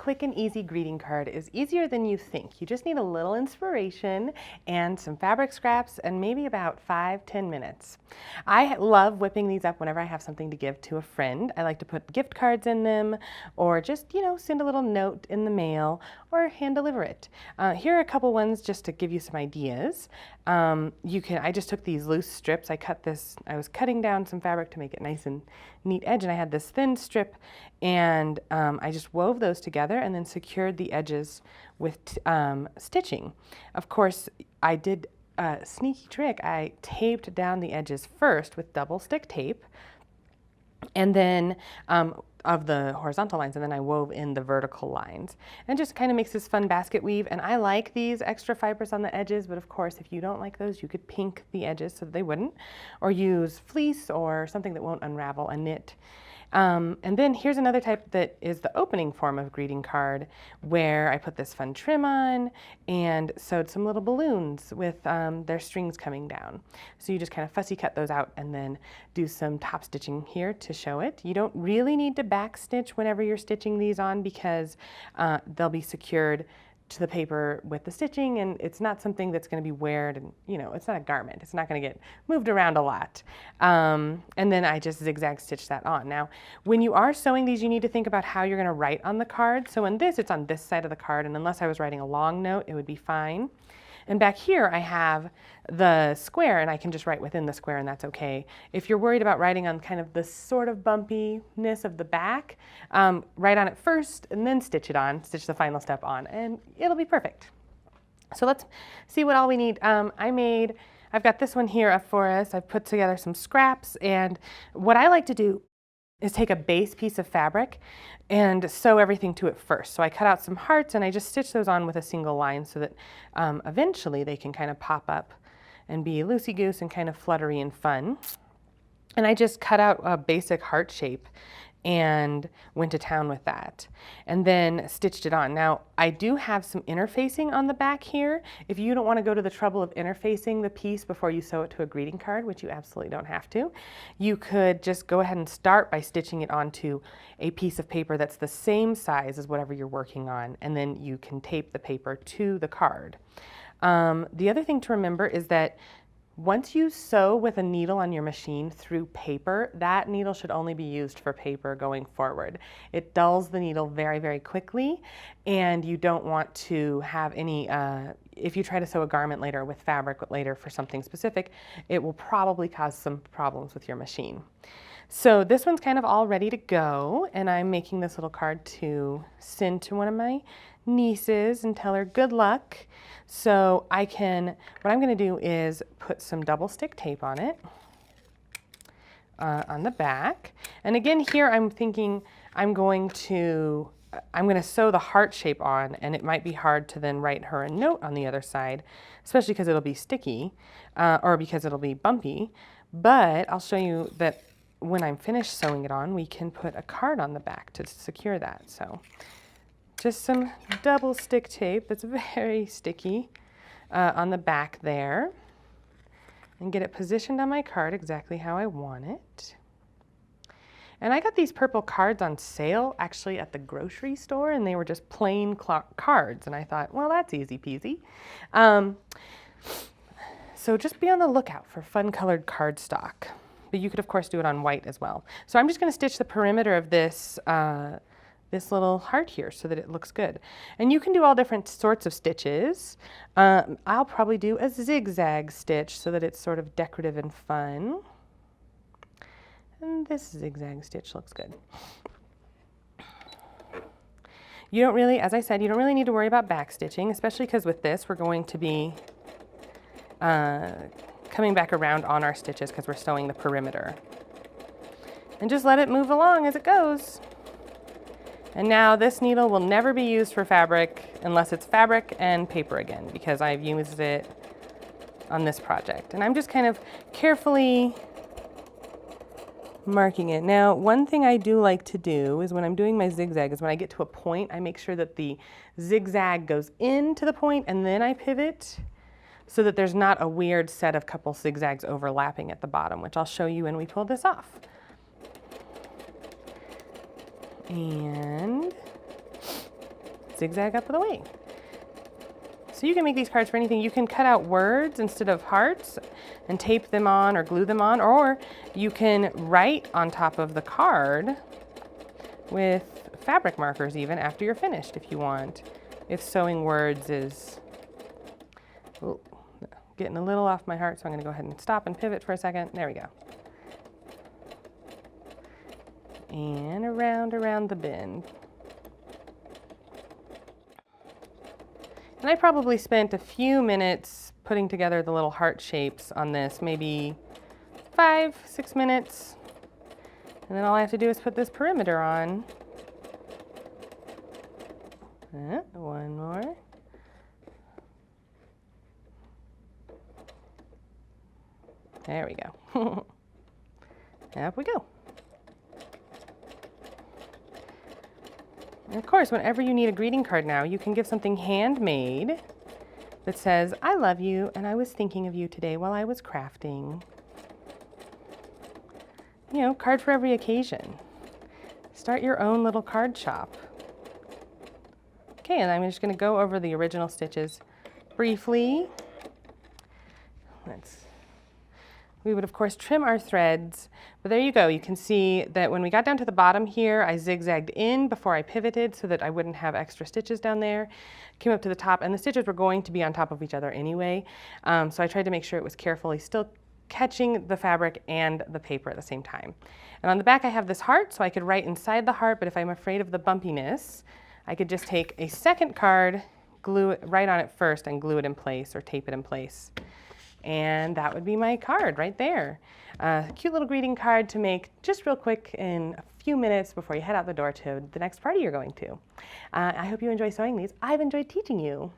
quick and easy greeting card is easier than you think. You just need a little inspiration and some fabric scraps and maybe about 5-10 minutes. I love whipping these up whenever I have something to give to a friend. I like to put gift cards in them or just, send a little note in the mail or hand deliver it. Here are a couple ones just to give you some ideas. I just took these loose strips. I was cutting down some fabric to make it nice and neat edge, and I had this thin strip, and I just wove those together and then secured the edges with stitching. Of course, I did a sneaky trick. I taped down the edges first with double stick tape, and then of the horizontal lines, and then I wove in the vertical lines, and just kind of makes this fun basket weave. And I like these extra fibers on the edges, but of course if you don't like those, you could pink the edges so that they wouldn't, or use fleece or something that won't unravel, a knit. And then here's another type that is the opening form of greeting card, where I put this fun trim on and sewed some little balloons with their strings coming down. So you just kind of fussy cut those out and then do some top stitching here to show it. You don't really need to back stitch whenever you're stitching these on, because they'll be secured to the paper with the stitching, and it's not something that's going to be weared, and it's not a garment. It's not going to get moved around a lot. And then I just zigzag stitch that on. Now, when you are sewing these, you need to think about how you're going to write on the card. So in this, it's on this side of the card, and unless I was writing a long note, it would be fine. And back here, I have the square, and I can just write within the square, and that's okay. If you're worried about writing on kind of the sort of bumpiness of the back, write on it first and then stitch the final step on, and it'll be perfect. So let's see what all we need. I've got this one here up for us. I've put together some scraps, and what I like to do is take a base piece of fabric and sew everything to it first. So I cut out some hearts and I just stitch those on with a single line so that eventually they can kind of pop up and be loosey-goose and kind of fluttery and fun. And I just cut out a basic heart shape and went to town with that, and then stitched it on. Now, I do have some interfacing on the back here. If you don't want to go to the trouble of interfacing the piece before you sew it to a greeting card, which you absolutely don't have to, you could just go ahead and start by stitching it onto a piece of paper that's the same size as whatever you're working on, and then you can tape the paper to the card. The other thing to remember is that once you sew with a needle on your machine through paper, that needle should only be used for paper going forward. It dulls the needle very, very quickly, and you don't want to have any, if you try to sew a garment later with fabric later for something specific, it will probably cause some problems with your machine. So this one's kind of all ready to go, and I'm making this little card to send to one of my nieces and tell her good luck. So what I'm going to do is put some double stick tape on it, on the back. And again, here I'm thinking I'm going to sew the heart shape on, and it might be hard to then write her a note on the other side, especially because it'll be sticky, or because it'll be bumpy. But I'll show you that when I'm finished sewing it on, we can put a card on the back to secure that. So just some double stick tape that's very sticky on the back there, and get it positioned on my card exactly how I want it. And I got these purple cards on sale actually at the grocery store, and they were just plain cards, and I thought, well, that's easy peasy. So just be on the lookout for fun colored cardstock, but you could of course do it on white as well. So I'm just going to stitch the perimeter of this this little heart here so that it looks good. And you can do all different sorts of stitches. I'll probably do a zigzag stitch so that it's sort of decorative and fun. And this zigzag stitch looks good. You don't really, as I said, you don't really need to worry about back stitching, especially because with this we're going to be coming back around on our stitches because we're sewing the perimeter. And just let it move along as it goes. And now this needle will never be used for fabric unless it's fabric and paper again, because I've used it on this project. And I'm just kind of carefully marking it. Now, one thing I do like to do is when I'm doing my zigzag is when I get to a point, I make sure that the zigzag goes into the point and then I pivot so that there's not a weird set of couple zigzags overlapping at the bottom, which I'll show you when we pull this off. And zigzag up the way. So you can make these cards for anything. You can cut out words instead of hearts and tape them on or glue them on, or you can write on top of the card with fabric markers even after you're finished if you want. If sewing words is getting a little off my heart, so I'm going to go ahead and stop and pivot for a second. There we go. And around the bend. And I probably spent a few minutes putting together the little heart shapes on this, maybe 5-6 minutes. And then all I have to do is put this perimeter on. One more. There we go. Up we go. And of course, whenever you need a greeting card now, you can give something handmade that says, "I love you, and I was thinking of you today while I was crafting." You know, card for every occasion. Start your own little card shop. Okay, and I'm just going to go over the original stitches briefly. We would, of course, trim our threads, but there you go. You can see that when we got down to the bottom here, I zigzagged in before I pivoted so that I wouldn't have extra stitches down there. Came up to the top, and the stitches were going to be on top of each other anyway, so I tried to make sure it was carefully still catching the fabric and the paper at the same time. And on the back, I have this heart, so I could write inside the heart, but if I'm afraid of the bumpiness, I could just take a second card, glue it right on it first, and glue it in place or tape it in place. And that would be my card right there. Cute little greeting card to make just real quick in a few minutes before you head out the door to the next party you're going to. I hope you enjoy sewing these. I've enjoyed teaching you.